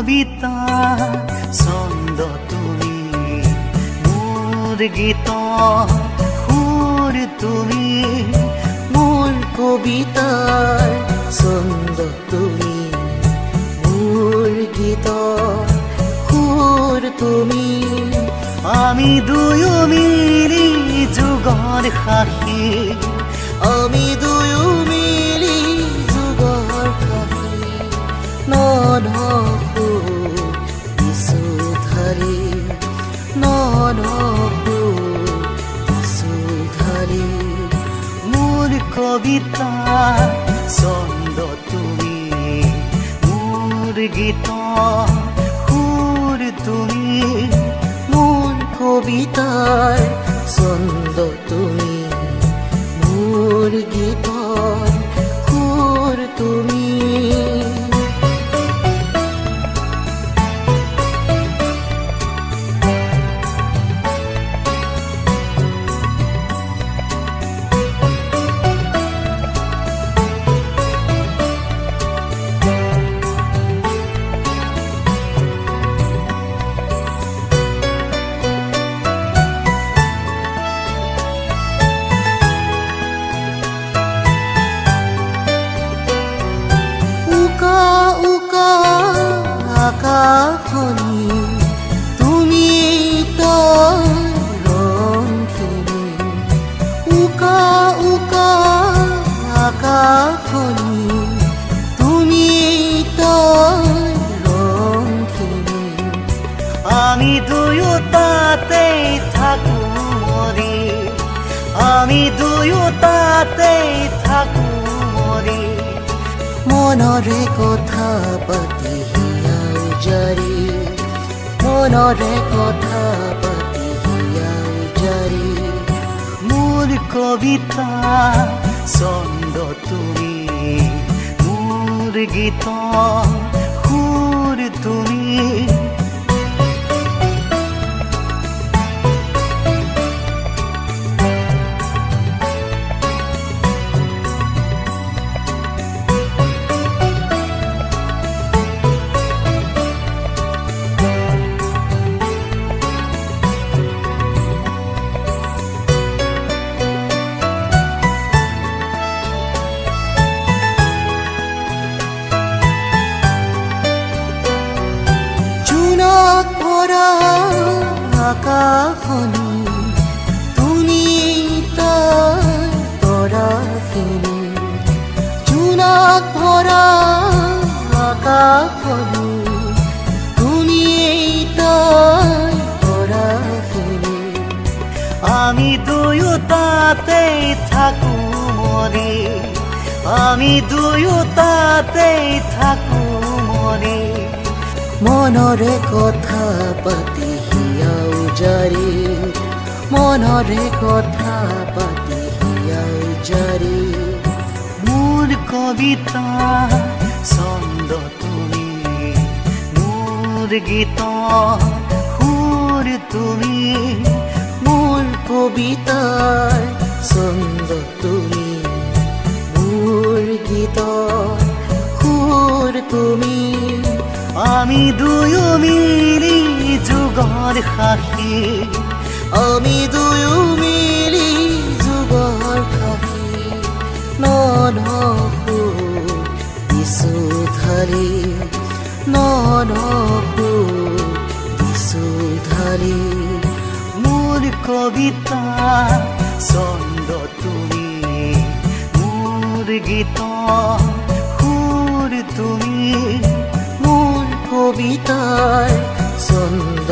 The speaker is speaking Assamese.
কবিতা ছন্দ তুমি, মোৰ গীত সুৰ তুমি, মোৰ কবিতাৰ ছন্দ তুমি, মোৰ গীত সুৰ তুমি। আমি দুয়ো মিলি যুগৰ সাক্ষী, আমি দুয়ো মিলি যুগৰ সাক্ষী। ননহু বিশুধাৰী, ননহু বিশুধাৰী, মোৰ কবিতা ছন্দ তুমি, মোৰ গীত সুৰ তুমি, মোৰ কবিতাৰ ছন্দ তুমি, মোৰ গীতৰ সুৰ তুমি। আকাশনী তুমি ৰংখিনি, উকা উকা আকাশনী তুমি ৰংখিনি। আমি দুয়োটাতে থাকো মৰি, আমি দুয়োটাতে থাকো মৰি, মনৰে কথা পাতি জাৰি, মনৰে কথা পাতি জাৰি। মোৰ কবিতা ছন্দ তুমি, মোৰ গীত সুৰ তুমি। আকাশনী তুমি তৰাখিনি, জোনাক ভৰা আকাশনী তুমি তৰাখিনি। আমি দুয়োটাতে থাকো মৰি, আমি দুয়োটাতে থাকো মৰি, মনৰে কথা পাতি জাৰি, মনৰে কথা পাতি জাৰি। মোৰ কবিতা ছন্দ তুমি, মোৰ গীত সুৰ তুমি, মোৰ কবিতাৰ ছন্দ তুমি, মোৰ গীত সুৰ তুমি। আমি দুয়ো মিলি যুগৰ সাক্ষী, আমি দুয়ো মিলি যুগৰ সাক্ষী। ননহু বিশুধাৰী, ননহু বিশুধাৰী, মোৰ কবিতা ছন্দ তুমি, মোৰ গীত সুৰ তুমি, মোৰ কবিতাৰ ছন্দ